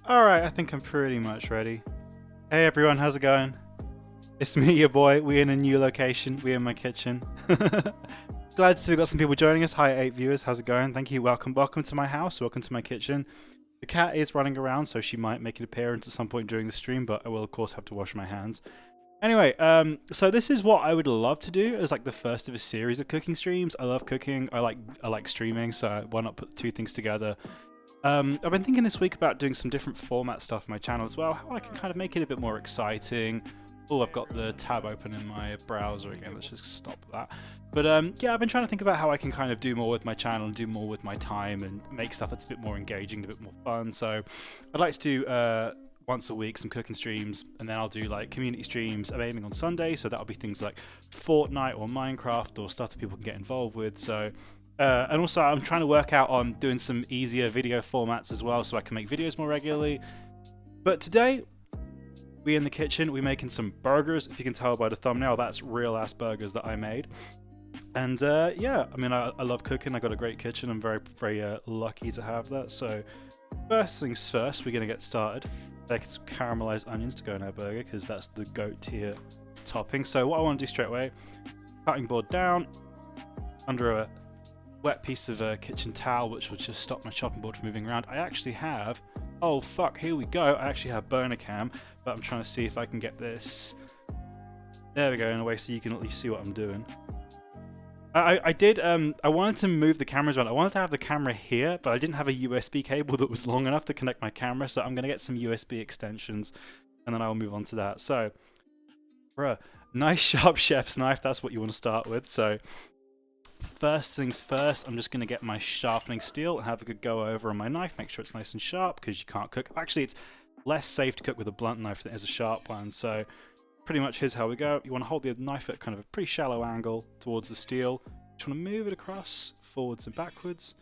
Alright, I think I'm pretty much ready. Hey everyone, how's it going? It's me, your boy. We're in a new location. We're in my kitchen. Glad to see we've got some people joining us. Hi 8 viewers, how's it going? Thank you, welcome to my house, welcome to my kitchen. The cat is running around, so she might make an appearance at some point during the stream, but I will of course have to wash my hands. Anyway, so this is what I would love to do as like the first of a series of cooking streams. I love cooking, I like streaming, so why not put two things together? I've been thinking this week about doing some different format stuff on my channel as well, how I can kind of make it a bit more exciting. Oh, I've got the tab open in my browser again, let's just stop that. But yeah, I've been trying to think about how I can kind of do more with my channel and do more with my time and make stuff that's a bit more engaging, a bit more fun. So I'd like to do once a week some cooking streams, and then I'll do like community streams. I'm aiming on Sunday, so that'll be things like Fortnite or Minecraft or stuff that people can get involved with. So and also I'm trying to work out on doing some easier video formats as well so I can make videos more regularly. But today, we in the kitchen, we're making some burgers. If you can tell by the thumbnail, that's real ass burgers that I made. And yeah, I mean, I love cooking. I got a great kitchen. I'm very, very lucky to have that. So first things first, we're going to get started. Take some caramelized onions to go in our burger because that's the goat tier topping. So what I want to do straight away, cutting board down under a wet piece of kitchen towel, which will just stop my chopping board from moving around. I actually have, oh fuck, here we go. I actually have burner cam, but I'm trying to see if I can get this. There we go, in a way so you can at least see what I'm doing. I wanted to move the cameras around. I wanted to have the camera here, but I didn't have a USB cable that was long enough to connect my camera, so I'm going to get some USB extensions, and then I'll move on to that. So, bruh, nice sharp chef's knife, that's what you want to start with. So, first things first, I'm just going to get my sharpening steel and have a good go over on my knife, make sure it's nice and sharp, because you can't cook. Actually, it's less safe to cook with a blunt knife than it is a sharp one, so pretty much here's how we go. You want to hold the knife at kind of a pretty shallow angle towards the steel. Just want to move it across, forwards and backwards.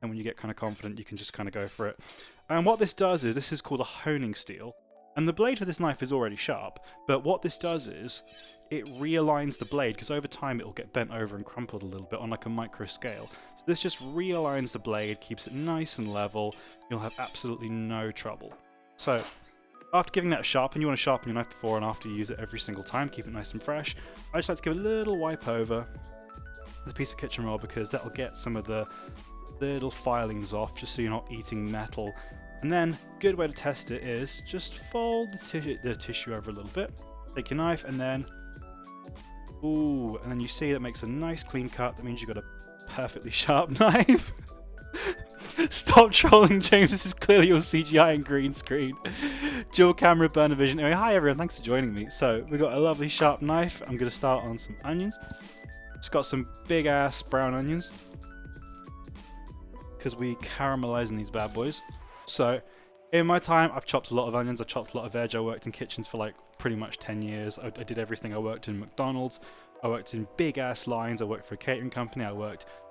And when you get kind of confident, you can just kind of go for it. And what this does is, this is called a honing steel. And the blade for this knife is already sharp, but what this does is, it realigns the blade, because over time it will get bent over and crumpled a little bit on like a micro scale. So this just realigns the blade, keeps it nice and level. You'll have absolutely no trouble. So, after giving that a sharpen, you want to sharpen your knife before and after you use it every single time, keep it nice and fresh. I just like to give a little wipe over with a piece of kitchen roll because that'll get some of the little filings off, just so you're not eating metal. And then, good way to test it is just fold the tissue over a little bit, take your knife and then, ooh, and then you see that makes a nice clean cut. That means you've got a perfectly sharp knife. Stop trolling, James. This is clearly your CGI and green screen. Dual camera burner vision. Anyway, hi everyone, thanks for joining me. So we've got a lovely sharp knife. I'm going to start on some onions. Just got some big ass brown onions because we caramelizing these bad boys. So in my time, I've chopped a lot of onions. I've chopped a lot of veg. I worked in kitchens for like pretty much 10 years. I did everything. I worked in McDonalds. I worked in big ass lines. I worked for a catering company. I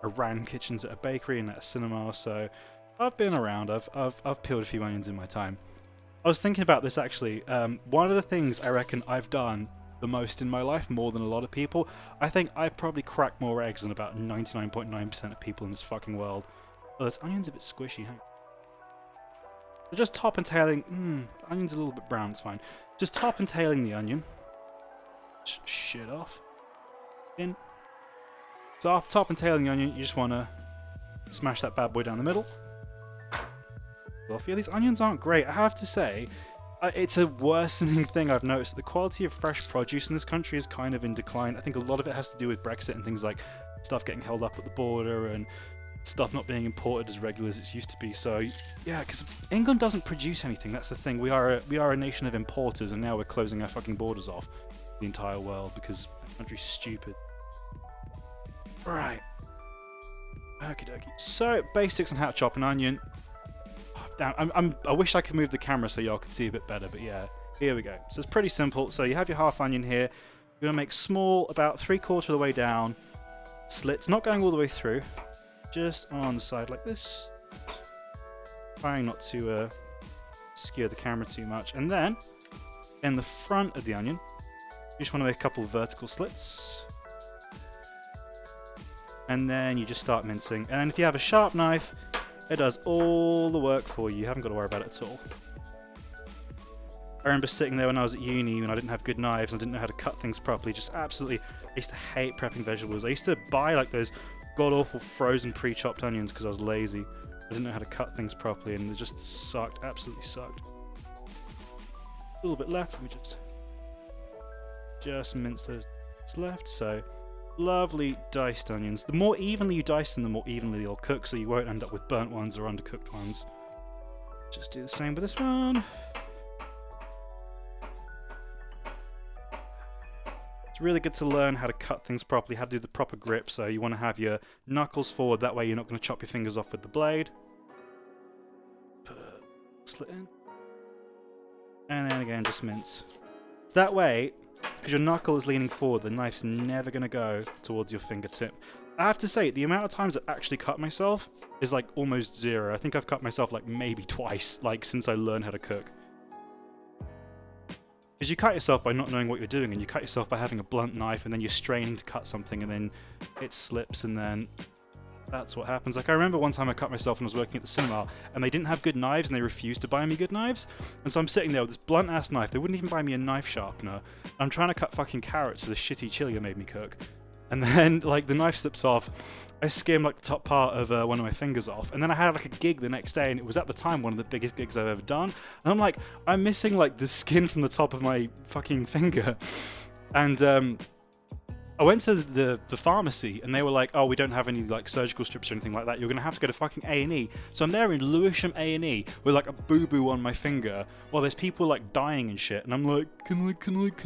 ran kitchens at a bakery and at a cinema. So I've been around. I've peeled a few onions in my time. I was thinking about this actually. One of the things I reckon I've done the most in my life, more than a lot of people, I think I've probably cracked more eggs than about 99.9% of people in this fucking world. Oh, this onion's a bit squishy, huh? So just top and tailing. The onion's a little bit brown, it's fine. Just top and tailing the onion. Shit off. In. So after top and tailing the onion, you just want to smash that bad boy down the middle. Yeah, these onions aren't great. I have to say, it's a worsening thing I've noticed. The quality of fresh produce in this country is kind of in decline. I think a lot of it has to do with Brexit and things like stuff getting held up at the border and stuff not being imported as regular as it used to be. So yeah, because England doesn't produce anything. That's the thing. We are a nation of importers, and now we're closing our fucking borders off the entire world because our country's stupid. Right. Okie dokie. So basics on how to chop an onion. Damn, I wish I could move the camera so y'all could see a bit better, but yeah, here we go. So it's pretty simple. So you have your half onion here. You're gonna make small, about 3/4 of the way down slits, not going all the way through, just on the side like this. Trying not to skew the camera too much. And then, in the front of the onion, you just want to make a couple of vertical slits. And then you just start mincing. And if you have a sharp knife, It does all the work for you. You haven't got to worry about it at all. I remember sitting there when I was at uni and I didn't have good knives and I didn't know how to cut things properly. Just absolutely, I used to hate prepping vegetables. I used to buy like those god-awful frozen pre-chopped onions because I was lazy. I didn't know how to cut things properly and it just sucked, absolutely sucked. A little bit left, we just mince those left. So lovely diced onions. The more evenly you dice them, the more evenly they'll cook, so you won't end up with burnt ones or undercooked ones. Just do the same with this one. It's really good to learn how to cut things properly, how to do the proper grip. So you want to have your knuckles forward, that way you're not going to chop your fingers off with the blade. Slit in. And then again, just mince. So that way, because your knuckle is leaning forward, the knife's never going to go towards your fingertip. I have to say, the amount of times I've actually cut myself is like almost zero. I think I've cut myself like maybe twice, like since I learned how to cook. Because you cut yourself by not knowing what you're doing, and you cut yourself by having a blunt knife, and then you're straining to cut something, and then it slips, and then that's what happens. Like, I remember one time I cut myself when I was working at the cinema, and they didn't have good knives, and they refused to buy me good knives. And so I'm sitting there with this blunt-ass knife. They wouldn't even buy me a knife sharpener. I'm trying to cut fucking carrots for the shitty chili they made me cook. And then, like, the knife slips off. I skim, like, the top part of one of my fingers off. And then I had, like, a gig the next day, and it was, at the time, one of the biggest gigs I've ever done. And I'm like, I'm missing, like, the skin from the top of my fucking finger. And, I went to the pharmacy, and they were like, oh, we don't have any, like, surgical strips or anything like that. You're going to have to go to fucking A&E. So I'm there in Lewisham A&E with, like, a boo-boo on my finger while there's people, like, dying and shit. And I'm like, can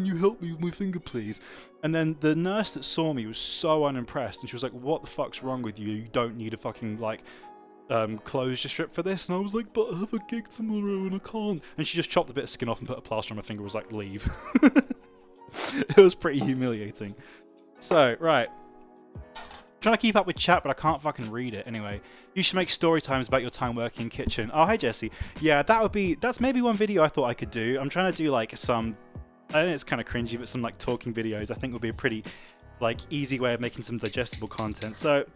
you help me with my finger, please? And then the nurse that saw me was so unimpressed, and she was like, what the fuck's wrong with you? You don't need a fucking, like, closure strip for this. And I was like, but I have a gig tomorrow and I can't. And she just chopped a bit of skin off and put a plaster on my finger and was like, leave. It was pretty humiliating. So, right. I'm trying to keep up with chat, but I can't fucking read it. Anyway, you should make story times about your time working in kitchen. Oh, hi, Jesse. Yeah, that's maybe one video I thought I could do. I'm trying to do, like, some, I know it's kind of cringy, but some, like, talking videos I think would be a pretty, like, easy way of making some digestible content. So,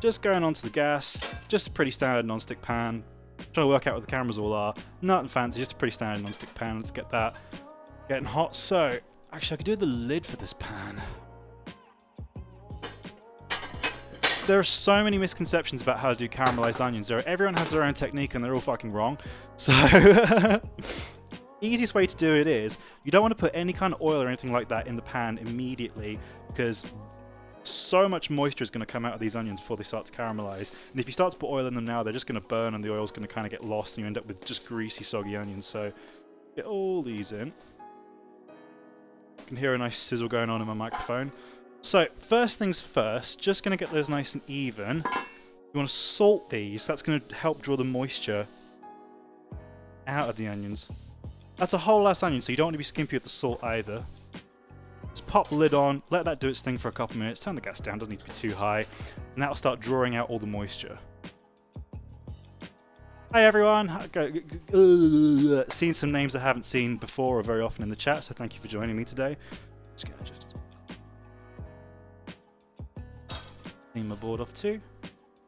just going onto the gas, just a pretty standard non-stick pan. Trying to work out what the cameras all are. Nothing fancy, just a pretty standard non-stick pan. Let's get that getting hot. So, actually, I could do the lid for this pan. There are so many misconceptions about how to do caramelized onions. Everyone has their own technique and they're all fucking wrong. So, easiest way to do it is, you don't want to put any kind of oil or anything like that in the pan immediately, because so much moisture is going to come out of these onions before they start to caramelize. And if you start to put oil in them now, they're just going to burn and the oil's going to kind of get lost and you end up with just greasy, soggy onions. So, get all these in. You can hear a nice sizzle going on in my microphone. So, first things first, just going to get those nice and even. You want to salt these. That's going to help draw the moisture out of the onions. That's a whole ass onion, so you don't want to be skimpy with the salt either. Just pop the lid on, let that do its thing for a couple minutes, turn the gas down, doesn't need to be too high, and that will start drawing out all the moisture. Hi everyone, seen some names I haven't seen before or very often in the chat, so thank you for joining me today. Just gonna clean my board off too.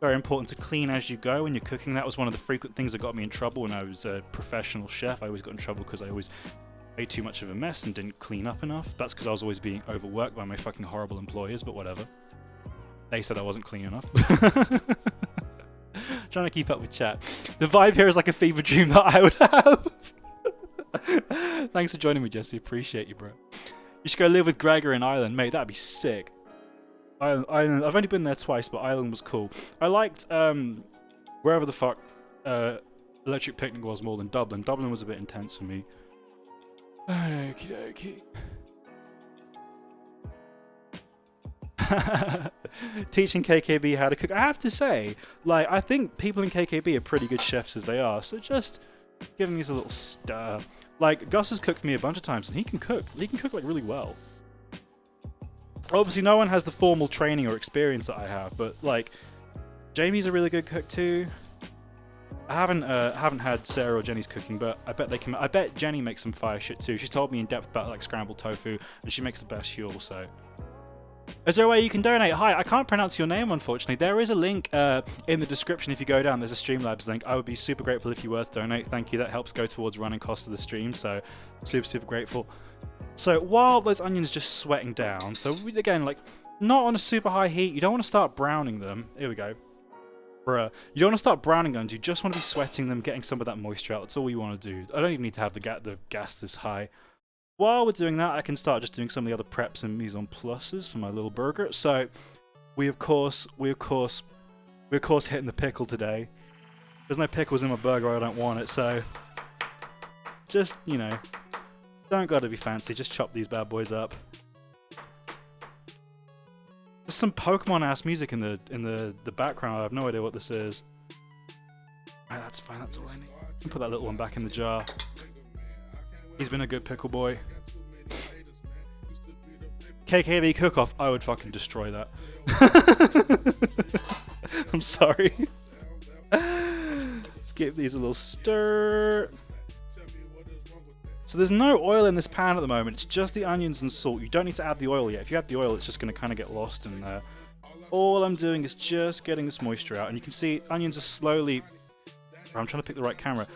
Very important to clean as you go when you're cooking. That was one of the frequent things that got me in trouble when I was a professional chef. I always got in trouble because I always made too much of a mess and didn't clean up enough. That's because I was always being overworked by my fucking horrible employers, but whatever. They said I wasn't clean enough. Trying to keep up with chat. The vibe here is like a fever dream that I would have. Thanks for joining me, Jesse. Appreciate you, bro. You should go live with Gregor in Ireland. Mate, that'd be sick. Ireland, I've only been there twice, but Ireland was cool. I liked wherever the fuck Electric Picnic was more than Dublin. Dublin was a bit intense for me. Okie dokie. Teaching KKB how to cook. I have to say, like, I think people in KKB are pretty good chefs as they are, so just giving these a little stir. Like, Gus has cooked for me a bunch of times, and he can cook. He can cook, like, really well. Obviously, no one has the formal training or experience that I have, but, like, Jamie's a really good cook, too. I haven't had Sarah or Jenny's cooking, but I bet they can. I bet Jenny makes some fire shit, too. She's told me in depth about, like, scrambled tofu, and she makes the best huel, so Is there a way you can donate? Hi, I can't pronounce your name, unfortunately. There is a link in the description if you go down. There's a Streamlabs link. I would be super grateful if you were to donate. Thank you. That helps go towards running costs of the stream, so super, super grateful. So while those onions just sweating down, so again, like, not on a super high heat. You don't want to start browning them. Here we go. Bruh. You don't want to start browning onions. You just want to be sweating them, getting some of that moisture out. That's all you want to do. I don't even need to have the gas this high. While we're doing that, I can start just doing some of the other preps and mise en places for my little burger. So, we of course hitting the pickle today. There's no pickles in my burger, I don't want it, so just, you know, don't gotta be fancy, just chop these bad boys up. There's some Pokemon-ass music in the background, I have no idea what this is. Alright, that's fine, that's all I need. I can put that little one back in the jar. He's been a good pickle boy. KKB cook-off, I would fucking destroy that. I'm sorry. Let's give these a little stir. So there's no oil in this pan at the moment, it's just the onions and salt. You don't need to add the oil yet. If you add the oil, it's just going to kind of get lost in there. All I'm doing is just getting this moisture out, and you can see onions are slowly... I'm trying to pick the right camera.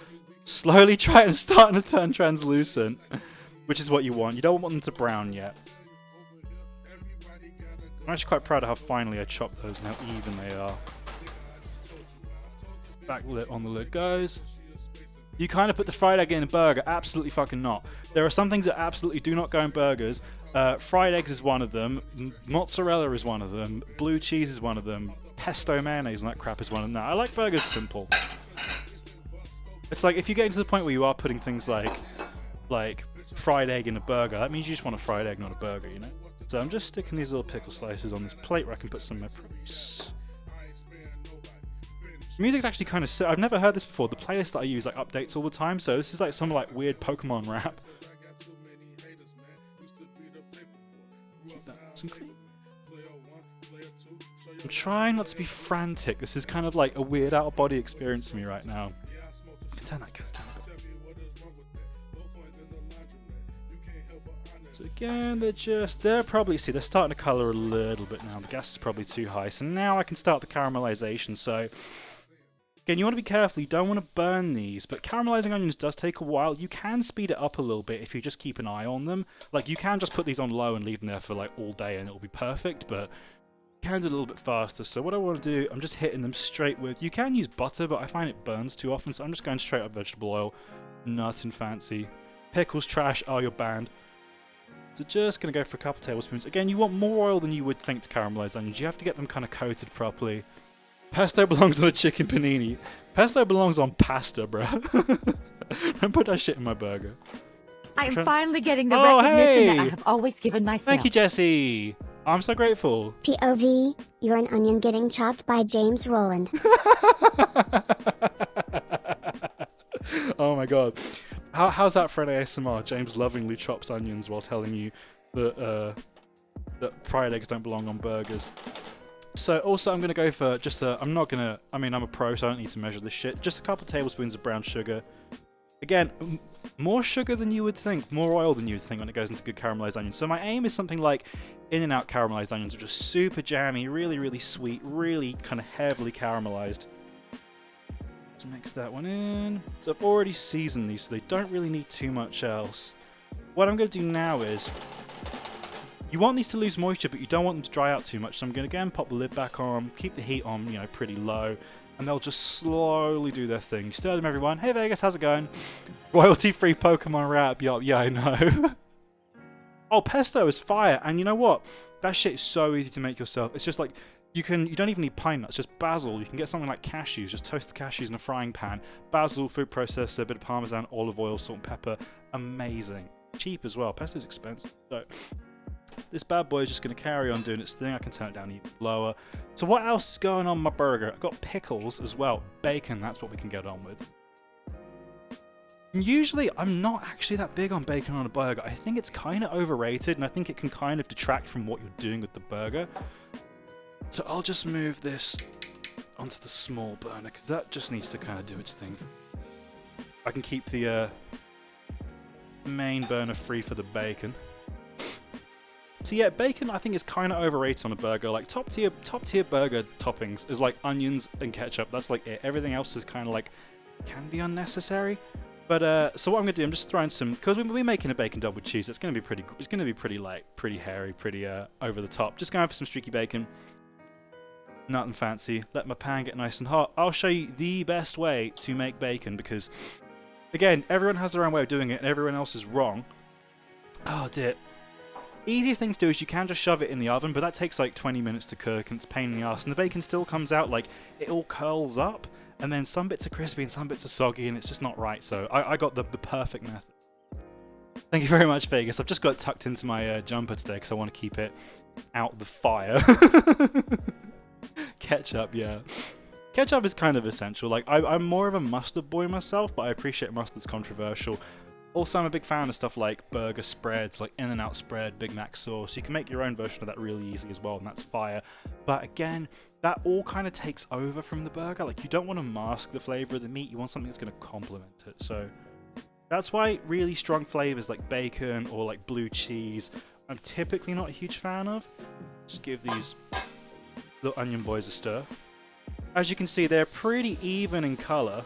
Slowly starting to turn translucent, which is what you want. You don't want them to brown yet. I'm actually quite proud of how finely I chopped those and how even they are. Back lid on the lid goes. You kind of put the fried egg in a burger. Absolutely fucking not. There are some things that absolutely do not go in burgers. Fried eggs is one of them. Mozzarella is one of them. Blue cheese is one of them. Pesto mayonnaise and that crap is one of them. No, I like burgers simple. It's like, if you get to the point where you are putting things like fried egg in a burger, that means you just want a fried egg, not a burger, you know? So I'm just sticking these little pickle slices on this plate where I can put some of my produce. The music's actually kind of sick. I've never heard this before. The playlist that I use like updates all the time, so this is like some like weird Pokemon rap. Keep that nice and clean. I'm trying not to be frantic. This is kind of like a weird out-of-body experience for me right now. Turn that gas down a bit. So again, they're probably, see, they're starting to colour a little bit now. The gas is probably too high. So now I can start the caramelization. So again, you want to be careful. You don't want to burn these, but caramelizing onions does take a while. You can speed it up a little bit if you just keep an eye on them. Like, you can just put these on low and leave them there for like all day and it'll be perfect, but you can do it a little bit faster. So what I want to do, I'm just hitting them straight with, you can use butter, but I find it burns too often, so I'm just going straight up vegetable oil. Nothing fancy. Pickles, trash, oh, you're banned. So just going to go for a couple tablespoons. Again, you want more oil than you would think to caramelize onions. You have to get them kind of coated properly. Pesto belongs on a chicken panini. Pesto belongs on pasta, bro. Don't put that shit in my burger. I am finally getting the recognition that I have always given myself. Thank you, Jesse. I'm so grateful. POV, you're an onion getting chopped by James Rowland. Oh my god. How's that for an ASMR? James lovingly chops onions while telling you that, that fried eggs don't belong on burgers. So also I'm going to go for just a, I'm a pro, so I don't need to measure this shit. Just a couple tablespoons of brown sugar. Again, more sugar than you would think, more oil than you would think when it goes into good caramelized onions. So my aim is something like In-N-Out caramelized onions, which are super jammy, really, really sweet, really kind of heavily caramelized. Let's mix that one in. So I've already seasoned these, so they don't really need too much else. What I'm going to do now is, you want these to lose moisture, but you don't want them to dry out too much. So I'm going to again pop the lid back on, keep the heat on, you know, pretty low. And they'll just slowly do their thing. Stir them, everyone. Hey Vegas, how's it going? Royalty-free Pokemon rap. Yup, yeah, I know. Oh, pesto is fire. And you know what? That shit is so easy to make yourself. It's just like, you don't even need pine nuts, just basil. You can get something like cashews. Just toast the cashews in a frying pan. Basil, food processor, a bit of parmesan, olive oil, salt and pepper. Amazing. Cheap as well. Pesto's expensive. So this bad boy is just going to carry on doing its thing. I can turn it down even lower. So what else is going on my burger? I've got pickles as well. Bacon, that's what we can get on with. And usually, I'm not actually that big on bacon on a burger. I think it's kind of overrated, and I think it can kind of detract from what you're doing with the burger. So I'll just move this onto the small burner, because that just needs to kind of do its thing. I can keep the main burner free for the bacon. So yeah, bacon I think is kind of overrated on a burger. Like top tier burger toppings is like onions and ketchup. That's like it. Everything else is kind of like can be unnecessary. But so what I'm gonna do, I'm just throwing some, because we're making a bacon double cheese. It's gonna be pretty light, pretty hairy, pretty over the top. Just going for some streaky bacon. Nothing fancy. Let my pan get nice and hot. I'll show you the best way to make bacon because, again, everyone has their own way of doing it and everyone else is wrong. Oh dear. Easiest thing to do is you can just shove it in the oven, but that takes like 20 minutes to cook and it's a pain in the ass. And the bacon still comes out like it all curls up, and then some bits are crispy and some bits are soggy, and it's just not right. So I got the perfect method. Thank you very much, Vegas. I've just got it tucked into my jumper today because I want to keep it out the fire. Ketchup, yeah. Ketchup is kind of essential. Like I'm more of a mustard boy myself, but I appreciate mustard's controversial. Also, I'm a big fan of stuff like burger spreads, like In-N-Out spread, Big Mac sauce. You can make your own version of that really easy as well, and that's fire. But again, that all kind of takes over from the burger. Like, you don't want to mask the flavor of the meat. You want something that's going to complement it. So that's why really strong flavors like bacon or like blue cheese, I'm typically not a huge fan of. Just give these little onion boys a stir. As you can see, they're pretty even in color.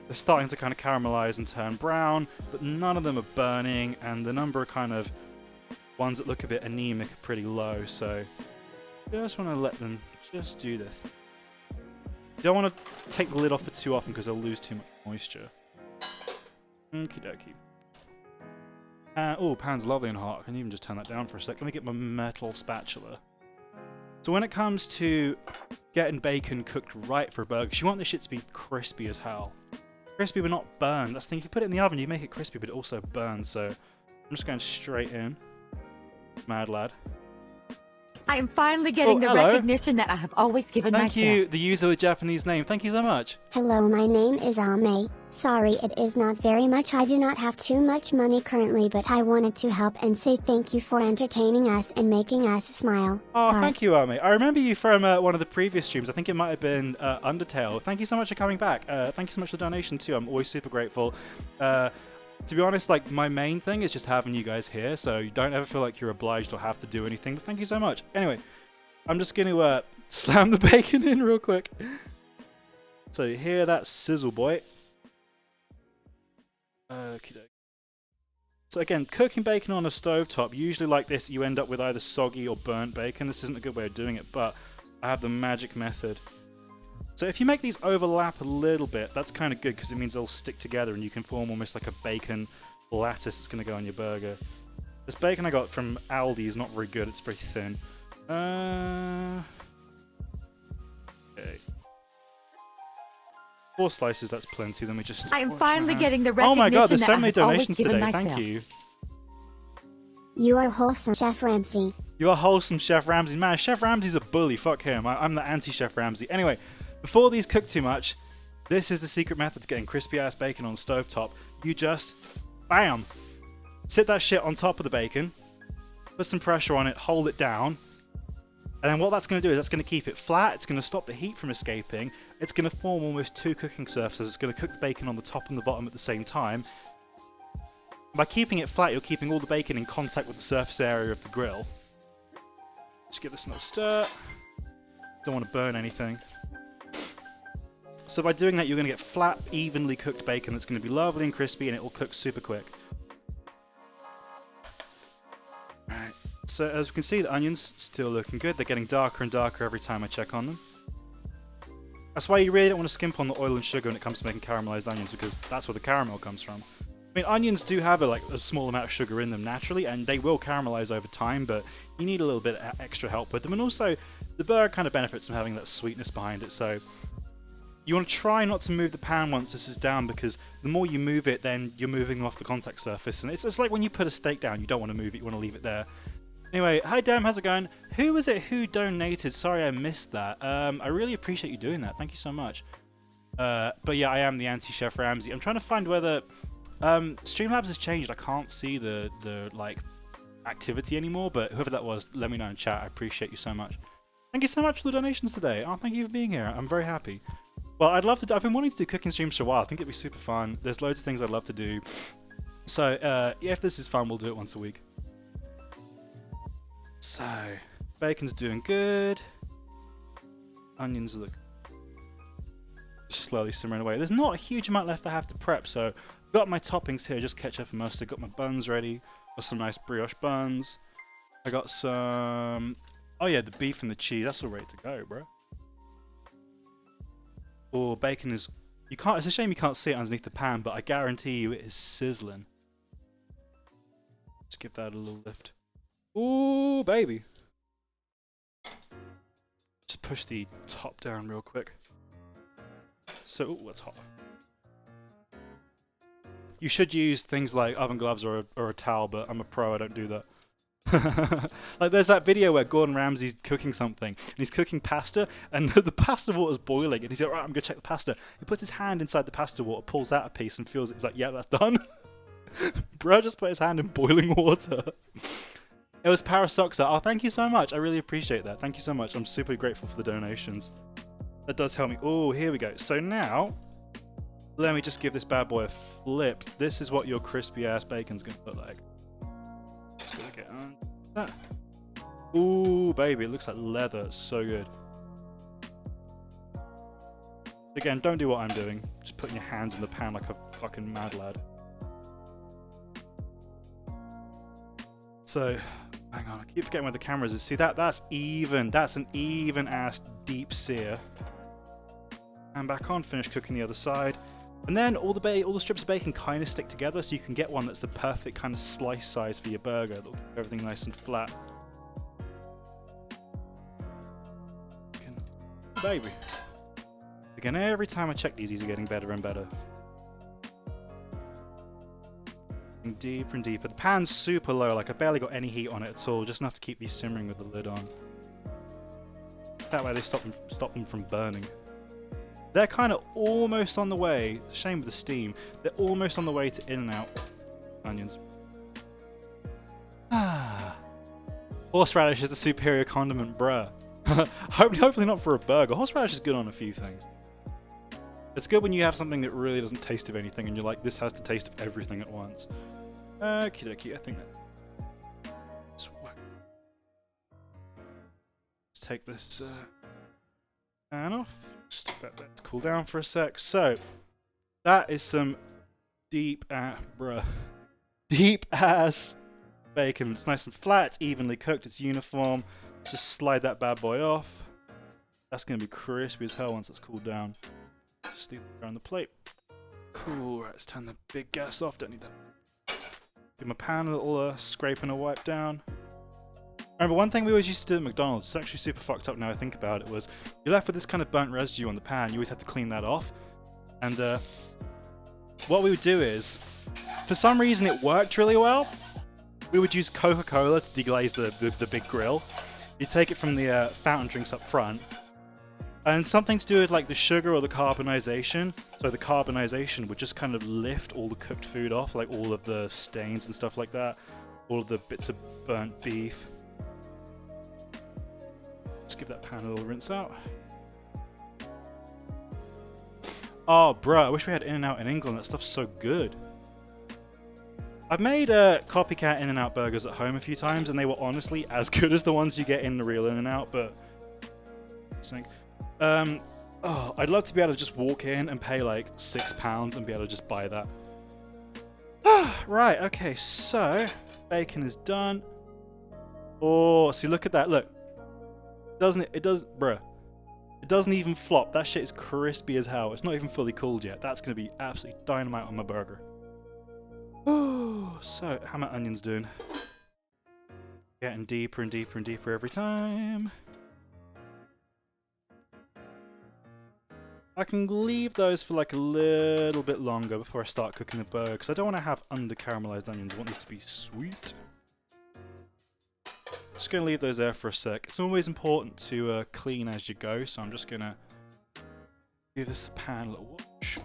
They're starting to kind of caramelize and turn brown, but none of them are burning, and the number of kind of ones that look a bit anemic are pretty low, so just want to let them just do this. You don't want to take the lid off for too often because they'll lose too much moisture. Okie dokie. Oh, pan's lovely and hot. I can even just turn that down for a sec. Let me get my metal spatula. So when it comes to getting bacon cooked right for a burger, you want this shit to be crispy as hell. Crispy but not burned. That's the thing, if you put it in the oven, you make it crispy but it also burns, so I'm just going straight in. Mad lad. I am finally getting the recognition that I have always given myself. Thank you, the user with Japanese name. Thank you so much. Hello, my name is Ame. Sorry, it is not very much. I do not have too much money currently, but I wanted to help and say thank you for entertaining us and making us smile. Oh, thank you, Ame. I remember you from one of the previous streams. I think it might have been Undertale. Thank you so much for coming back. Thank you so much for the donation too. I'm always super grateful. To be honest, like, my main thing is just having you guys here, so you don't ever feel like you're obliged or have to do anything, but thank you so much. Anyway, I'm just going to slam the bacon in real quick. So you hear that sizzle, boy. Okay. So again, cooking bacon on a stovetop, usually like this, you end up with either soggy or burnt bacon. This isn't a good way of doing it, but I have the magic method. So if you make these overlap a little bit, that's kind of good because it means they'll stick together and you can form almost like a bacon lattice that's going to go on your burger. This bacon I got from Aldi is not very good. It's very thin. Okay. 4 slices, that's plenty. Then we just... I am finally getting the recognition. Oh my god, there's so that many I have always donations given today. myself. Thank you. You are wholesome, Chef Ramsay. You are wholesome, Chef Ramsay. Man, Chef Ramsay's a bully. Fuck him. I'm the anti-Chef Ramsay. Anyway, before these cook too much, this is the secret method to getting crispy-ass bacon on the stovetop. You just, bam, sit that shit on top of the bacon, put some pressure on it, hold it down, and then what that's going to do is that's going to keep it flat, it's going to stop the heat from escaping, it's going to form almost 2 cooking surfaces, it's going to cook the bacon on the top and the bottom at the same time. By keeping it flat, you're keeping all the bacon in contact with the surface area of the grill. Just give this another stir. Don't want to burn anything. So by doing that, you're going to get flat, evenly cooked bacon that's going to be lovely and crispy, and it will cook super quick. Alright, so as we can see, the onions still looking good. They're getting darker and darker every time I check on them. That's why you really don't want to skimp on the oil and sugar when it comes to making caramelized onions, because that's where the caramel comes from. I mean, onions do have a small amount of sugar in them naturally, and they will caramelize over time, but you need a little bit of extra help with them. And also, the burger kind of benefits from having that sweetness behind it, so you want to try not to move the pan once this is down, because the more you move it, then you're moving off the contact surface. And it's like when you put a steak down, you don't want to move it, you want to leave it there. Anyway, hi Dem, how's it going? Who was it who donated? Sorry I missed that. I really appreciate you doing that. Thank you so much. But yeah, I am the anti-Chef Ramsay. I'm trying to find whether... Streamlabs has changed. I can't see the like activity anymore, but whoever that was, let me know in chat. I appreciate you so much. Thank you so much for the donations today. Oh, thank you for being here. I'm very happy. Well, I'd love to. I've been wanting to do cooking streams for a while. I think it'd be super fun. There's loads of things I'd love to do. So, yeah, if this is fun, we'll do it once a week. So, bacon's doing good. Onions look slowly simmering away. There's not a huge amount left I have to prep, so I've got my toppings here, just ketchup and mustard. Got my buns ready. Got some nice brioche buns. I got some... Oh yeah, the beef and the cheese. That's all ready to go, bro. Oh, bacon is... You can't... It's a shame you can't see it underneath the pan, but I guarantee you it is sizzling. Just give that a little lift. Ooh, baby. Just push the top down real quick. So, ooh, that's hot. You should use things like oven gloves or a towel, but I'm a pro, I don't do that. Like there's that video where Gordon Ramsay's cooking something, and he's cooking pasta, and the pasta water's boiling, and he's like, right, I'm gonna check the pasta. He puts his hand inside the pasta water, pulls out a piece, and feels it. He's like, yeah, that's done. Bro just put his hand in boiling water. It was Parasoxa. Oh, thank you so much. I really appreciate that. Thank you so much. I'm super grateful for the donations. That does help me. Oh, here we go. So now, let me just give this bad boy a flip. This is what your crispy ass bacon's gonna look like. Just gonna get on that. Ooh, baby, it looks like leather. It's so good. Again, don't do what I'm doing. Just putting your hands in the pan like a fucking mad lad. So, hang on, I keep forgetting where the camera is. See, that's even. That's an even ass deep sear. And back on, finish cooking the other side. And then all the strips of bacon kind of stick together, so you can get one that's the perfect kind of slice size for your burger. That'll keep everything nice and flat. Baby. Again, every time I check these are getting better and better. Deeper and deeper. The pan's super low, like I barely got any heat on it at all, just enough to keep these simmering with the lid on. That way they stop them from burning. They're kind of almost on the way, shame with the steam, they're almost on the way to In-N-Out onions. Horseradish is the superior condiment, bruh. Hopefully not for a burger. Horseradish is good on a few things. It's good when you have something that really doesn't taste of anything and you're like, this has the taste of everything at once. Okie dokie, I think that's... Let's take this pan off. Just let that cool down for a sec. So, that is some deep ass bacon. It's nice and flat, it's evenly cooked, it's uniform. Let's just slide that bad boy off. That's going to be crispy as hell once it's cooled down. Just leave it around the plate. Cool, right, let's turn the big gas off, don't need that. Give my pan a little scrape and a wipe down. Remember, one thing we always used to do at McDonald's, it's actually super fucked up now I think about it, was you're left with this kind of burnt residue on the pan, you always have to clean that off. And what we would do is, for some reason it worked really well, we would use Coca-Cola to deglaze the big grill. You take it from the fountain drinks up front, and something to do with like the sugar or the carbonization. So the carbonization would just kind of lift all the cooked food off, like all of the stains and stuff like that, all of the bits of burnt beef. Just give that pan a little rinse out. Oh, bruh, I wish we had In-N-Out in England. That stuff's so good. I've made copycat In-N-Out burgers at home a few times, and they were honestly as good as the ones you get in the real In-N-Out, but... oh, I'd love to be able to just walk in and pay like £6 and be able to just buy that. Right, okay, so bacon is done. Oh, see, look at that, look. Doesn't it? It does, bruh. It doesn't even flop. That shit is crispy as hell. It's not even fully cooled yet. That's gonna be absolutely dynamite on my burger. Oh, so how my onions doing? Getting deeper and deeper and deeper every time. I can leave those for like a little bit longer before I start cooking the burger, because I don't want to have under caramelized onions. I want these to be sweet. Just going to leave those there for a sec. It's always important to clean as you go, so I'm just going to give this pan a little wash.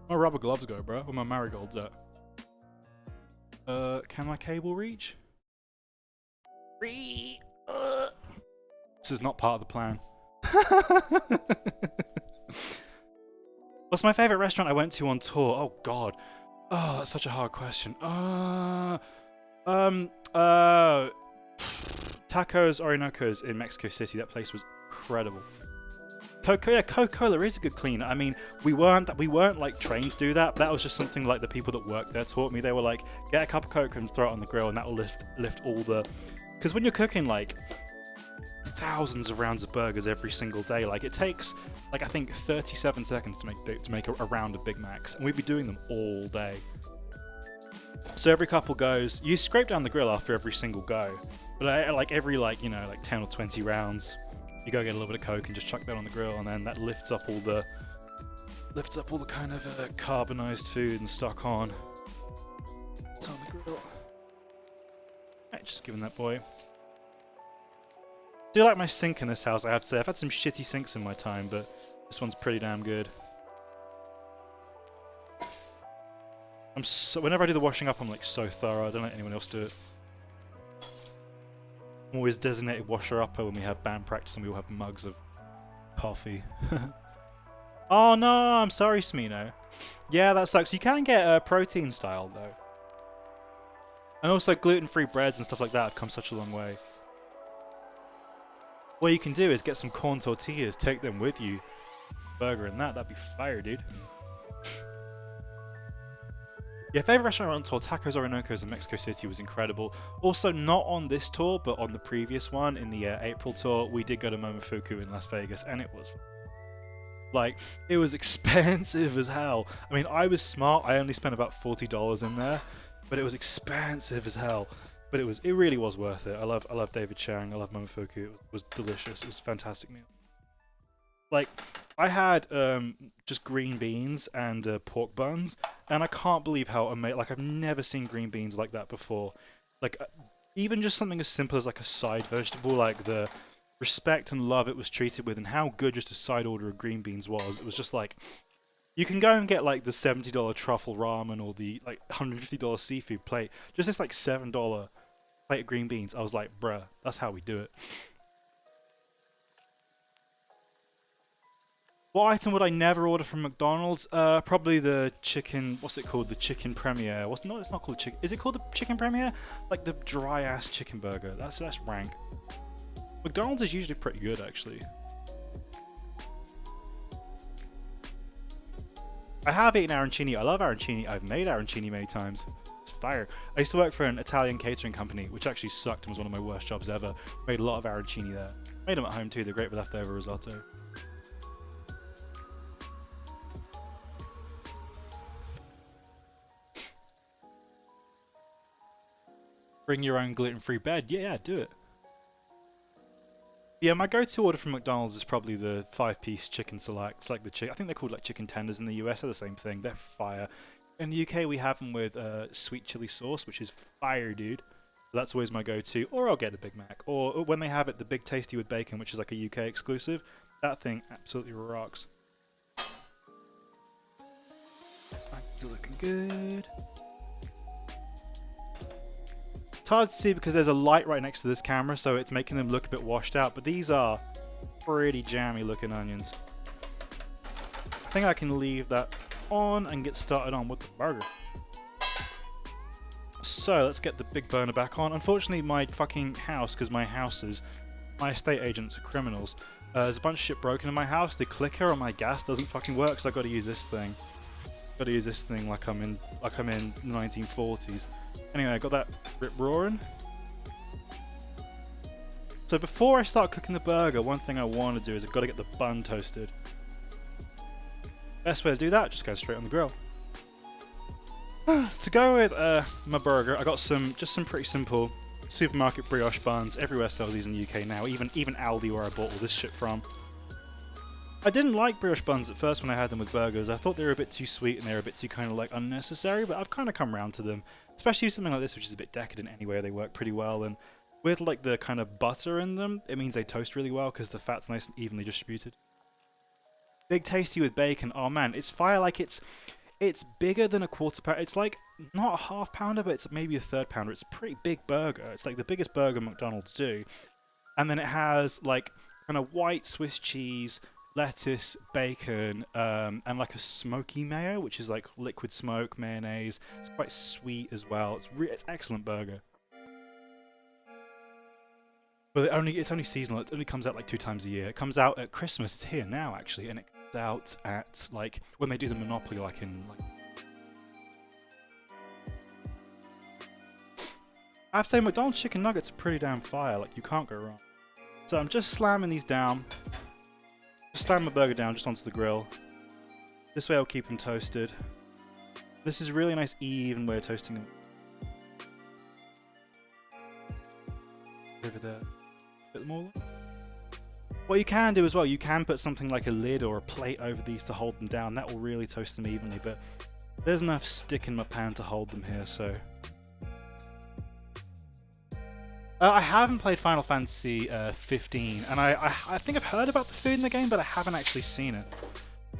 My rubber gloves go, bro. Where my marigolds at? Can my cable reach? This is not part of the plan. What's my favorite restaurant I went to on tour? Oh god. Oh, that's such a hard question. Tacos Orienocos in Mexico City. That place was incredible. Coca-Cola is a good cleaner. I mean, we weren't like trained to do that. But that was just something like the people that worked there taught me. They were like, get a cup of Coke and throw it on the grill, and that will lift all the. Because when you're cooking like thousands of rounds of burgers every single day, like it takes like I think 37 seconds to make a round of Big Macs, and we'd be doing them all day. So every couple goes, you scrape down the grill after every single go, but like every like 10 or 20 rounds. You go get a little bit of Coke and just chuck that on the grill, and then that lifts up all the kind of carbonized food and stuck on. It's on the grill. Right, just giving that boy. I do like my sink in this house, I have to say. I've had some shitty sinks in my time, but this one's pretty damn good. Whenever I do the washing up, I'm like so thorough. I don't let anyone else do it. I'm always designated washer-upper when we have band practice and we all have mugs of coffee. Oh no, I'm sorry, Smino. Yeah, that sucks. You can get protein style though. And also gluten-free breads and stuff like that have come such a long way. What you can do is get some corn tortillas, take them with you. Burger and that'd be fire, dude. Yeah, favorite restaurant tour, Tacos Orienocos in Mexico City was incredible. Also, not on this tour, but on the previous one, in the April tour, we did go to Momofuku in Las Vegas, and it was... like, it was expensive as hell. I mean, I was smart, I only spent about $40 in there, but it was expensive as hell. But it really was worth it. I love David Chang, I love Momofuku, it was delicious, it was a fantastic meal. Like, I had just green beans and pork buns, and I can't believe how amazing. Like, I've never seen green beans like that before. Like, even just something as simple as like a side vegetable, like the respect and love it was treated with, and how good just a side order of green beans was. It was just like, you can go and get like the $70 truffle ramen or the like $150 seafood plate. Just this like $7 plate of green beans. I was like, bruh, that's how we do it. What item would I never order from McDonald's? Probably the chicken. What's it called? The chicken premiere. It's not called chicken. Is it called the chicken premiere? Like the dry ass chicken burger. That's rank. McDonald's is usually pretty good, actually. I have eaten arancini. I love arancini. I've made arancini many times. It's fire. I used to work for an Italian catering company, which actually sucked and was one of my worst jobs ever. Made a lot of arancini there. Made them at home too. They're great with leftover risotto. Bring your own gluten-free bread. Yeah, do it. Yeah, my go-to order from McDonald's is probably the 5-piece chicken select. It's like the I think they're called like chicken tenders in the US. They're the same thing. They're fire. In the UK, we have them with sweet chili sauce, which is fire, dude. So that's always my go-to. Or I'll get a Big Mac. Or when they have it, the Big Tasty with bacon, which is like a UK exclusive. That thing absolutely rocks. It's looking good. It's hard to see because there's a light right next to this camera, so it's making them look a bit washed out, but these are pretty jammy looking onions. I think I can leave that on and get started on with the burger. So let's get the big burner back on. Unfortunately, my fucking house, because my estate agents are criminals, there's a bunch of shit broken in my house. The clicker on my gas doesn't fucking work, so I got to use this thing. Got to use this thing like I'm in the 1940s. Anyway, I got that rip roaring. So before I start cooking the burger, one thing I want to do is I've got to get the bun toasted. Best way to do that, just go straight on the grill. To go with my burger, I got some pretty simple supermarket brioche buns. Everywhere sells these in the UK now, even Aldi, where I bought all this shit from. I didn't like brioche buns at first when I had them with burgers. I thought they were a bit too sweet and they were a bit too kind of like unnecessary, but I've kind of come around to them. Especially something like this, which is a bit decadent anyway. They work pretty well, and with like the kind of butter in them, it means they toast really well because the fat's nice and evenly distributed. Big Tasty with bacon. Oh man, it's fire. Like it's bigger than a quarter pounder. It's like not a half pounder, but it's maybe a third pounder. It's a pretty big burger. It's like the biggest burger McDonald's do. And then it has like kind of white Swiss cheese, lettuce, bacon, and like a smoky mayo, which is like liquid smoke mayonnaise. It's quite sweet as well. It's excellent burger. But it's only seasonal. It only comes out like 2 times a year. It comes out at Christmas. It's here now actually, and it comes out at like when they do the Monopoly, like in like. I have to say, McDonald's chicken nuggets are pretty damn fire. Like you can't go wrong. So I'm just slamming these down. Just slam my burger down just onto the grill. This way I'll keep them toasted. This is a really nice even way of toasting them. Over there. Bit more. What you can do as well, you can put something like a lid or a plate over these to hold them down. That will really toast them evenly, but there's enough stick in my pan to hold them here, so. I haven't played Final Fantasy 15, and I think I've heard about the food in the game, but I haven't actually seen it.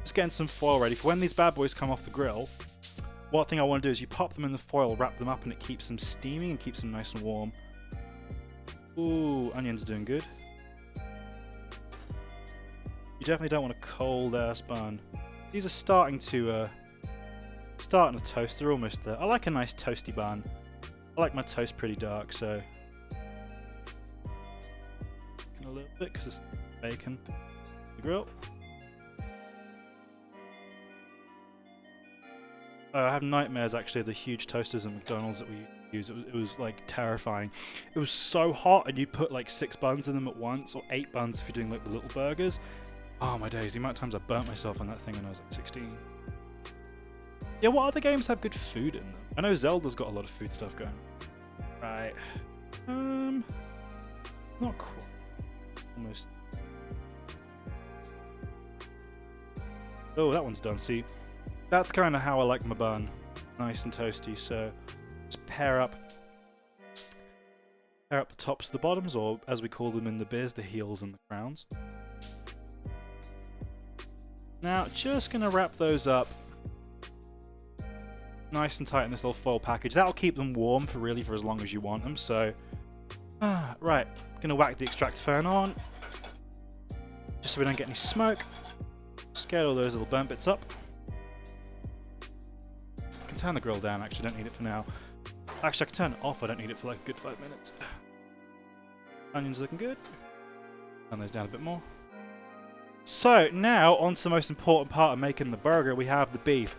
Just getting some foil ready for when these bad boys come off the grill. One thing I want to do is you pop them in the foil, wrap them up, and it keeps them steaming and keeps them nice and warm. Ooh, onions are doing good. You definitely don't want a cold ass bun. These are starting to toast. They're almost there. I like a nice toasty bun. I like my toast pretty dark, so a little bit because it's bacon. The grill. I have nightmares actually of the huge toasters at McDonald's that we use. It was like terrifying. It was so hot, and you put like 6 buns in them at once, or 8 buns if you're doing like the little burgers. Oh my days, the amount of times I burnt myself on that thing when I was like 16. Yeah, what other games have good food in them? I know Zelda's got a lot of food stuff going. Right. Not quite. Almost. Oh, that one's done. See, that's kind of how I like my bun. Nice and toasty, so just pair up the tops to the bottoms, or as we call them in the biz, the heels and the crowns. Now, just going to wrap those up nice and tight in this little foil package. That'll keep them warm for as long as you want them, so. Right, going to whack the extractor fan on, just so we don't get any smoke. Just get all those little burnt bits up. I can turn the grill down, actually, I don't need it for now. Actually, I can turn it off, I don't need it for like a good 5 minutes. Onions looking good. Turn those down a bit more. So, now, on to the most important part of making the burger, we have the beef.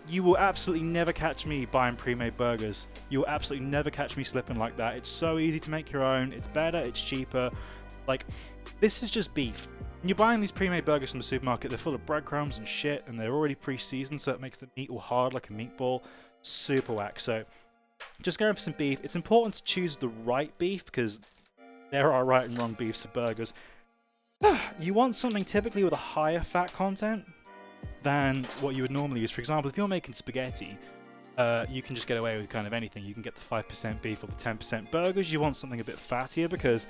You will absolutely never catch me buying pre-made burgers. You will absolutely never catch me slipping like that. It's so easy to make your own, it's better, it's cheaper. Like, this is just beef. When you're buying these pre-made burgers from the supermarket, they're full of breadcrumbs and shit, and they're already pre-seasoned, so it makes the meat all hard like a meatball. Super whack. So, just going for some beef. It's important to choose the right beef, because there are right and wrong beefs for burgers. You want something typically with a higher fat content than what you would normally use. For example, if you're making spaghetti, you can just get away with kind of anything. You can get the 5% beef or the 10% burgers. You want something a bit fattier because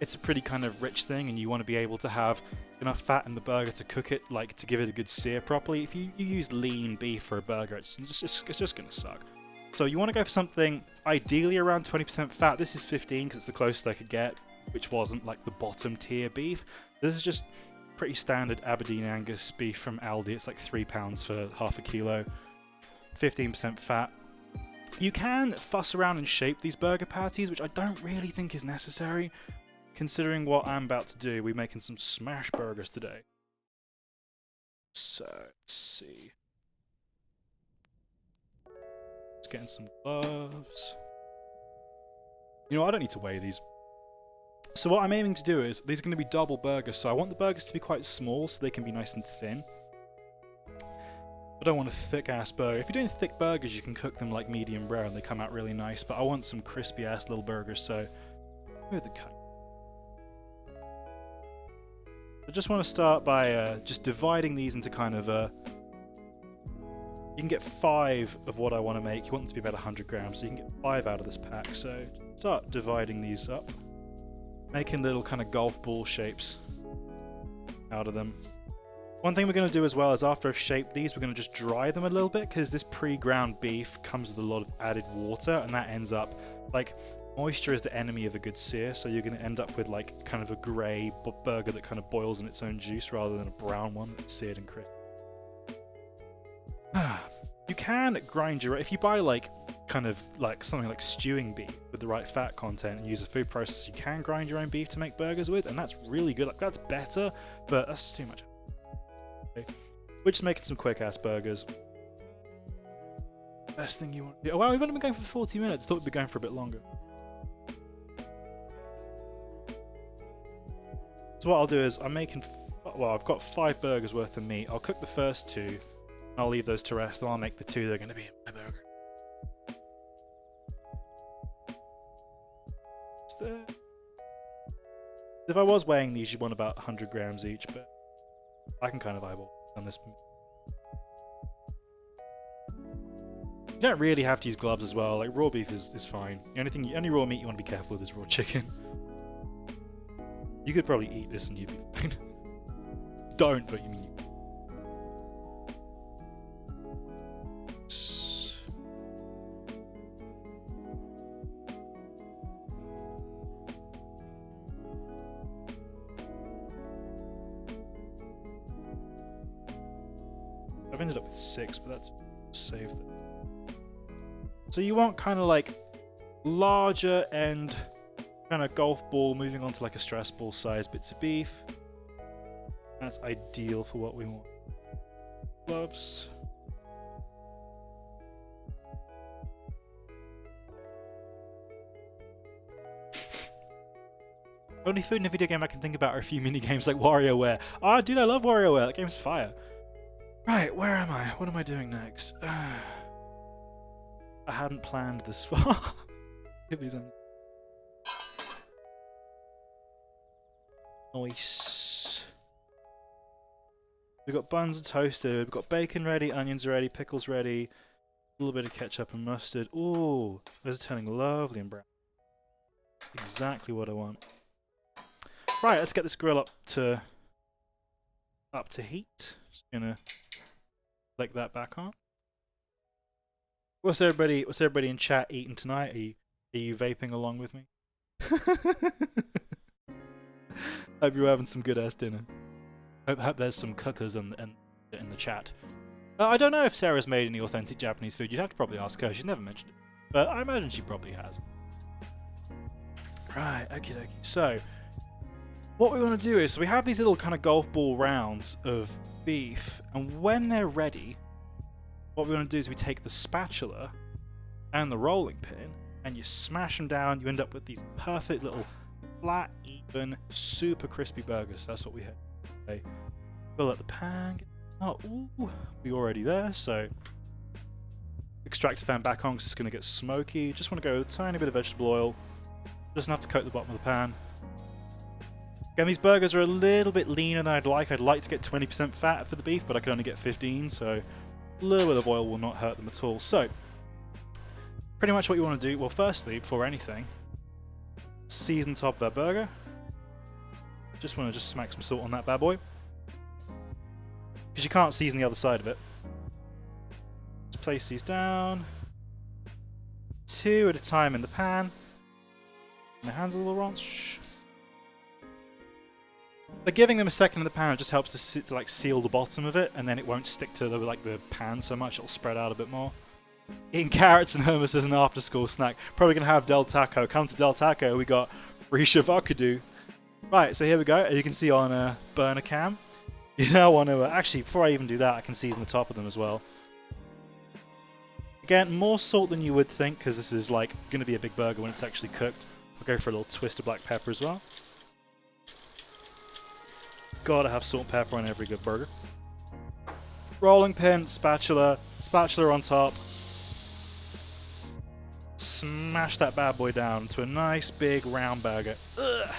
it's a pretty kind of rich thing, and you want to be able to have enough fat in the burger to cook it, like to give it a good sear properly. If you use lean beef for a burger, it's just going to suck. So you want to go for something ideally around 20% fat. This is 15 because it's the closest I could get, which wasn't like the bottom tier beef. This is just pretty standard Aberdeen Angus beef from Aldi. It's like £3 for half a kilo. 15% fat. You can fuss around and shape these burger patties, which I don't really think is necessary, considering what I'm about to do. We're making some smash burgers today. So, let's see. Just getting some gloves. You know, I don't need to weigh these. So what I'm aiming to do is, these are going to be double burgers, so I want the burgers to be quite small so they can be nice and thin. I don't want a thick-ass burger. If you're doing thick burgers, you can cook them like medium rare and they come out really nice, but I want some crispy-ass little burgers, so where's the cut? I just want to start by just dividing these into kind of you can get 5 of what I want to make. You want them to be about 100 grams, so you can get 5 out of this pack. So start dividing these up, making little kind of golf ball shapes out of them. One thing we're going to do as well is after I've shaped these, we're going to just dry them a little bit, because this pre-ground beef comes with a lot of added water, and that ends up, like, moisture is the enemy of a good sear, so you're going to end up with like kind of a grey burger that kind of boils in its own juice rather than a brown one that's seared and crisp. You can grind if you buy like kind of like something like stewing beef with the right fat content and use a food processor, you can grind your own beef to make burgers with, and that's really good. Like, that's better, but that's just too much. Okay. We're just making some quick ass burgers. Best thing you want to do. Oh wow, we've only been going for 40 minutes. Thought we'd be going for a bit longer. So what I'll do is I'm making, well, I've got 5 burgers worth of meat. I'll cook the first 2, and I'll leave those to rest, and I'll make the 2 that are going to be in my burger. If I was weighing these, you'd want about 100 grams each, but I can kind of eyeball on this. You don't really have to use gloves as well. Like, raw beef is fine. The only raw meat you want to be careful with is raw chicken. You could probably eat this and you'd be fine. Don't, but you mean you. I've ended up with 6, but that's saved. So you want kind of like larger end, kind of golf ball, moving on to like a stress ball size bits of beef. That's ideal for what we want. Gloves. Only food in a video game I can think about are a few mini games like WarioWare. Ah, dude, I love WarioWare. That game's fire. Right, where am I? What am I doing next? I hadn't planned this far. Nice. We've got buns toasted, we've got bacon ready, onions ready, pickles ready, a little bit of ketchup and mustard. Ooh, those are turning lovely and brown. That's exactly what I want. Right, let's get this grill up to heat. Just gonna click that back on. What's everybody in chat eating tonight? Are you vaping along with me? Hope you're having some good ass dinner. Hope there's some cookers in the chat. I don't know if Sarah's made any authentic Japanese food. You'd have to probably ask her. She's never mentioned it, but I imagine she probably has. Right, okie dokie. So, what we want to do is, we have these little kind of golf ball rounds of beef, and when they're ready, what we want to do is we take the spatula and the rolling pin, and you smash them down. You end up with these perfect little flat, even, super crispy burgers. That's what we had. Okay. Fill up the pan. Oh, ooh, we're already there. So, extractor fan back on because it's going to get smoky. Just want to go with a tiny bit of vegetable oil. Doesn't have to coat the bottom of the pan. Again, these burgers are a little bit leaner than I'd like. I'd like to get 20% fat for the beef, but I can only get 15, so a little bit of oil will not hurt them at all. So, pretty much what you want to do, well, firstly, before anything, season the top of that burger. Just want to smack some salt on that bad boy, because you can't season the other side of it. Just place these down, 2 at a time in the pan. My hands a little ranch. But giving them a second in the pan, it just helps to like seal the bottom of it, and then it won't stick to the pan so much. It'll spread out a bit more. Eating carrots and hummus as an after-school snack. Probably gonna have Del Taco. Come to Del Taco. We got free shavakadu. Right, so here we go. As you can see on a burner cam, you now want to actually, before I even do that, I can season the top of them as well. Again, more salt than you would think, because this is like gonna be a big burger when it's actually cooked. I'll go for a little twist of black pepper as well. Gotta have salt and pepper on every good burger. Rolling pin, spatula on top. Smash that bad boy down to a nice big round burger. Ugh.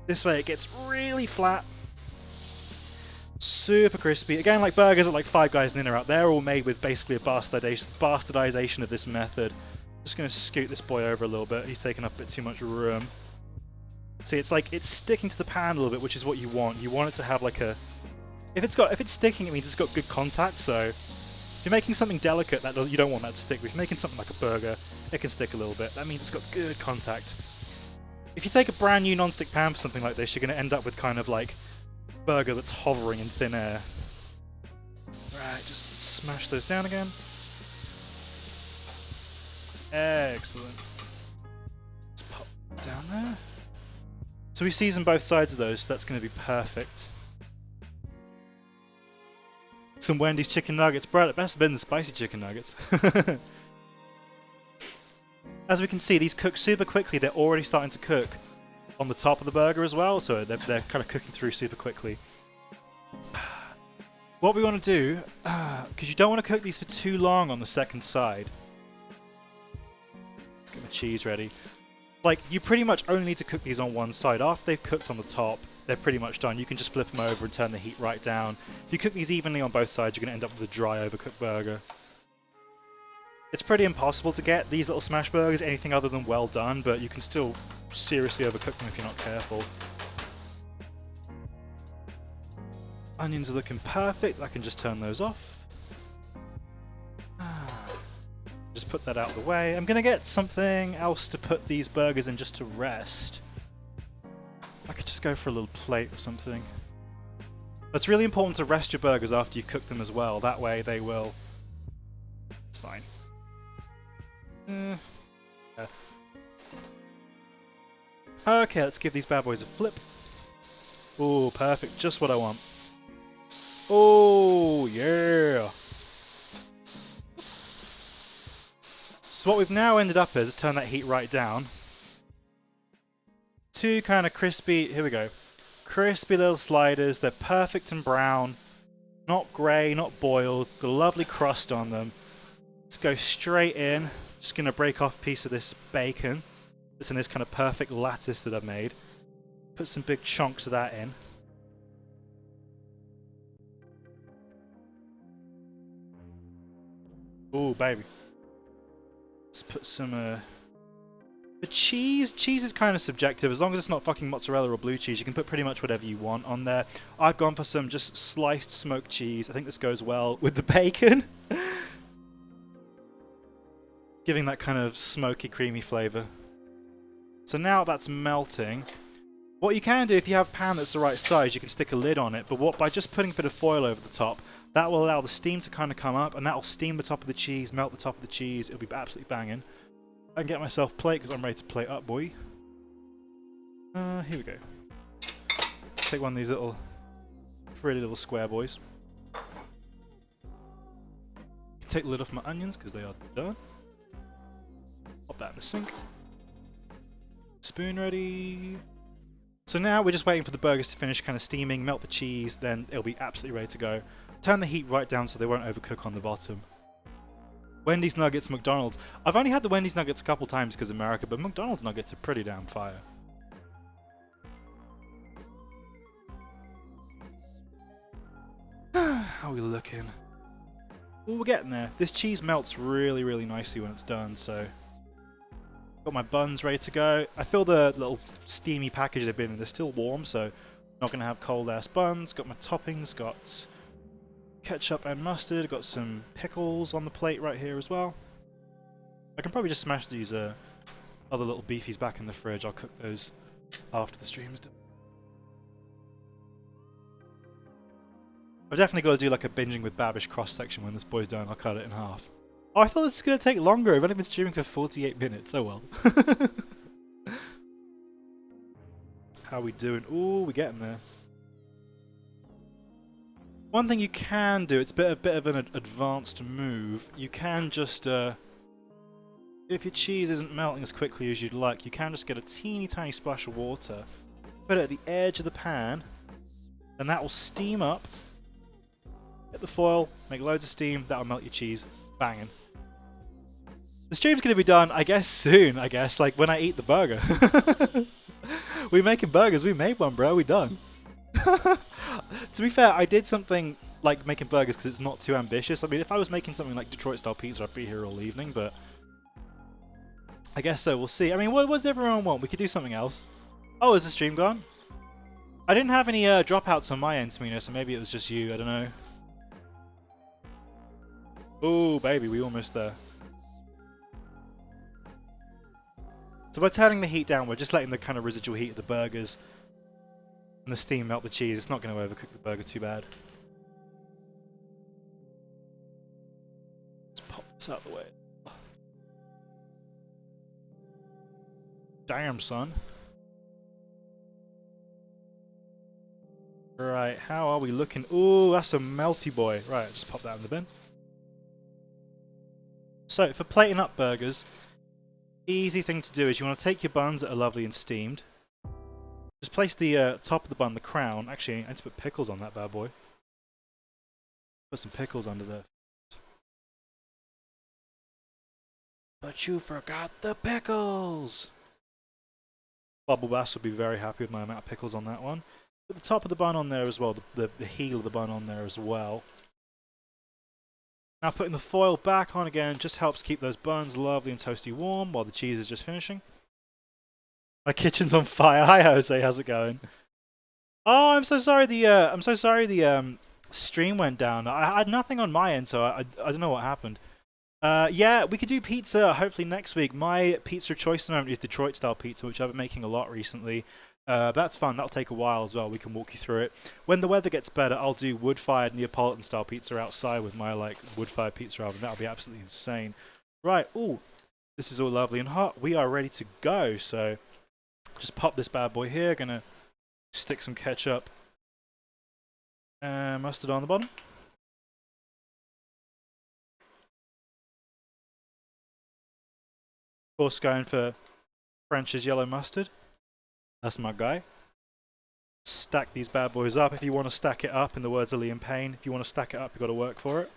This way it gets really flat. Super crispy. Again, like burgers at like Five Guys and In or Out, they're all made with basically a bastardization of this method. Just gonna scoot this boy over a little bit. He's taking up a bit too much room. See, it's like it's sticking to the pan a little bit, which is what you want. You want it to have like a... If it's sticking, it means it's got good contact, so... If you're making something delicate, you don't want that to stick. But if you're making something like a burger, it can stick a little bit. That means it's got good contact. If you take a brand new non-stick pan for something like this, you're going to end up with kind of like burger that's hovering in thin air. Right, just smash those down again. Excellent. Let's pop it down there. So we season both sides of those, so that's going to be perfect. Some Wendy's chicken nuggets. Bro, it best have been the spicy chicken nuggets. As we can see, these cook super quickly. They're already starting to cook on the top of the burger as well, so they're kind of cooking through super quickly. What we want to do, because you don't want to cook these for too long on the second side. Get my cheese ready. Like, you pretty much only need to cook these on one side. After they've cooked on the top, they're pretty much done. You can just flip them over and turn the heat right down. If you cook these evenly on both sides, you're going to end up with a dry, overcooked burger. It's pretty impossible to get these little smash burgers anything other than well done, but you can still seriously overcook them if you're not careful. Onions are looking perfect. I can just turn those off. Just put that out of the way. I'm going to get something else to put these burgers in just to rest. I could just go for a little plate or something. It's really important to rest your burgers after you cook them as well. That way they will... It's fine. Yeah. Okay, let's give these bad boys a flip. Oh, perfect. Just what I want. Oh, yeah! So what we've now ended up is turn that heat right down. Two kind of crispy, here we go, crispy little sliders. They're perfect and brown, not grey, not boiled, got a lovely crust on them. Let's go straight in. Just going to break off a piece of this bacon that's in this kind of perfect lattice that I've made. Put some big chunks of that in. Ooh, baby. Let's put some, the cheese. Cheese is kind of subjective. As long as it's not fucking mozzarella or blue cheese, you can put pretty much whatever you want on there. I've gone for some just sliced smoked cheese. I think this goes well with the bacon. Giving that kind of smoky, creamy flavour. So now that's melting. What you can do, if you have a pan that's the right size, you can stick a lid on it. But by just putting a bit of foil over the top, that will allow the steam to kind of come up, and that will steam the top of the cheese, melt the top of the cheese. It'll be absolutely banging. I can get myself a plate because I'm ready to plate up, boy. Here we go. Take one of these little, pretty little square boys. Take the lid off my onions because they are done. Pop that in the sink. Spoon ready. So now we're just waiting for the burgers to finish kind of steaming, melt the cheese, then it'll be absolutely ready to go. Turn the heat right down so they won't overcook on the bottom. Wendy's nuggets, McDonald's. I've only had the Wendy's nuggets a couple times because of America, but McDonald's nuggets are pretty damn fire. How are we looking? Well, we're getting there. This cheese melts really, really nicely when it's done, so... Got my buns ready to go. I feel the little steamy package they've been in. They're still warm, so not going to have cold-ass buns. Got my toppings, got ketchup and mustard. Got some pickles on the plate right here as well. I can probably just smash these other little beefies back in the fridge. I'll cook those after the stream's done. I've definitely got to do like a binging with Babish cross-section when this boy's done. I'll cut it in half. Oh, I thought this was going to take longer. I've only been streaming for 48 minutes. Oh well. How are we doing? Ooh, we're getting there. One thing you can do, it's a bit of an advanced move. You can just, if your cheese isn't melting as quickly as you'd like, you can just get a teeny tiny splash of water, put it at the edge of the pan, and that will steam up. Hit the foil, make loads of steam, that'll melt your cheese. Banging. The stream's going to be done, I guess, soon, like when I eat the burger. We making burgers, we made one, bro, we done. To be fair, I did something like making burgers because it's not too ambitious. I mean, if I was making something like Detroit-style pizza, I'd be here all evening, but I guess so, we'll see. I mean, what does everyone want? We could do something else. Oh, is the stream gone? I didn't have any dropouts on my end, Smino, so maybe it was just you, I don't know. Oh, baby, we almost there. So by turning the heat down, we're just letting the kind of residual heat of the burgers and the steam melt the cheese. It's not going to overcook the burger too bad. Let's pop this out of the way. Damn, son. Right, how are we looking? Ooh, that's a melty boy. Right, just pop that in the bin. So, for plating up burgers, easy thing to do is you want to take your buns that are lovely and steamed. Just place the top of the bun, the crown. Actually, I need to put pickles on that bad boy. Put some pickles under there. But you forgot the pickles! Bubble Bass will be very happy with my amount of pickles on that one. Put the top of the bun on there as well, the heel of the bun on there as well. Now putting the foil back on again just helps keep those buns lovely and toasty warm while the cheese is just finishing. My kitchen's on fire. Hi Jose, how's it going? Oh, I'm so sorry the stream went down. I had nothing on my end, so I don't know what happened. Yeah, we could do pizza hopefully next week. My pizza choice at the moment is Detroit style pizza, which I've been making a lot recently. That's fun. That'll take a while as well. We can walk you through it. When the weather gets better, I'll do wood-fired Neapolitan style pizza outside with my like wood-fired pizza oven. That'll be absolutely insane. Right. Ooh, this is all lovely and hot. We are ready to go. So just pop this bad boy here. Gonna stick some ketchup and mustard on the bottom. Of course, going for French's yellow mustard. That's my guy. Stack these bad boys up. If you want to stack it up, in the words of Liam Payne, if you want to stack it up, you've got to work for it.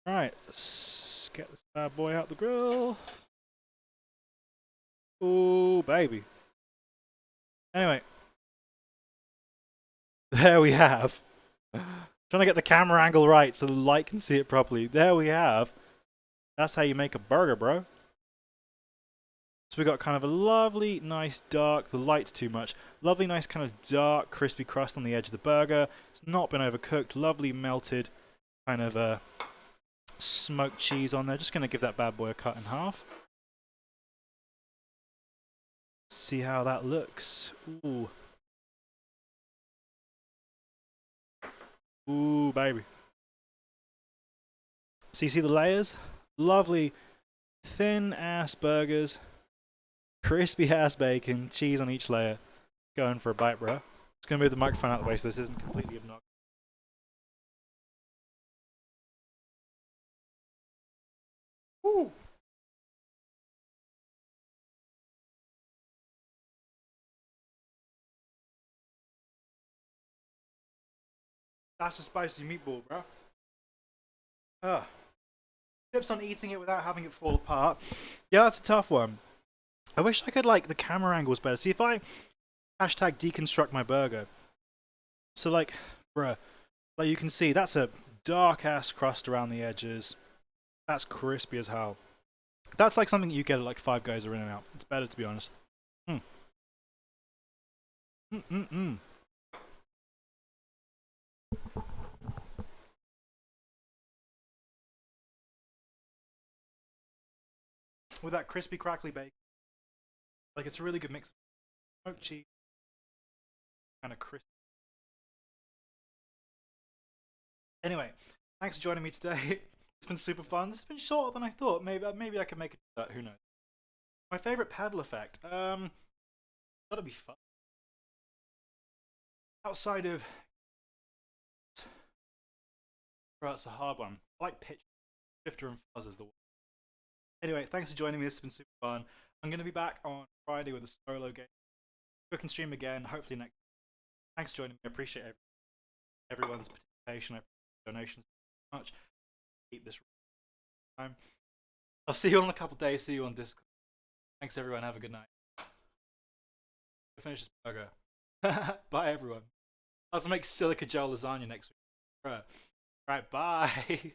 Right, let's get this bad boy out the grill. Ooh, baby. Anyway. There we have. Trying to get the camera angle right so the light can see it properly. There we have. That's how you make a burger, bro. So we got kind of a lovely, nice, dark, the light's too much, lovely, nice kind of dark, crispy crust on the edge of the burger. It's not been overcooked, lovely melted kind of smoked cheese on there. Just going to give that bad boy a cut in half. See how that looks. Ooh. Ooh, baby. So you see the layers? Lovely, thin-ass burgers. Crispy ass bacon, cheese on each layer. Going for a bite, bro. Just gonna move the microphone out of the way so this isn't completely obnoxious. Woo! That's a spicy meatball, bro. Tips on eating it without having it fall apart. Yeah, that's a tough one. I wish I could, like, the camera angle was better. See, if I hashtag deconstruct my burger. So, like, bruh, like you can see, that's a dark-ass crust around the edges. That's crispy as hell. That's like something you get at, like, Five Guys or In-N-Out. It's better, to be honest. With that crispy, crackly bacon. Like, it's a really good mix of smoked cheese, kind of crispy. Anyway, thanks for joining me today. It's been super fun. This has been shorter than I thought. Maybe I can make it. Who knows? My favorite paddle effect. Gotta be fun. Outside of, bro, it's a hard one. I like pitch, shifter, and fuzz as the one. Anyway, thanks for joining me. This has been super fun. I'm gonna be back on Friday with a solo game. Cooking stream again, hopefully next. Thanks for joining me. I appreciate everyone's participation. I appreciate donations so much. Keep this time. I'll see you in a couple days. See you on Discord. Thanks everyone. Have a good night. Finish this burger. Bye everyone. I'll have to make silica gel lasagna next week. Right, bye.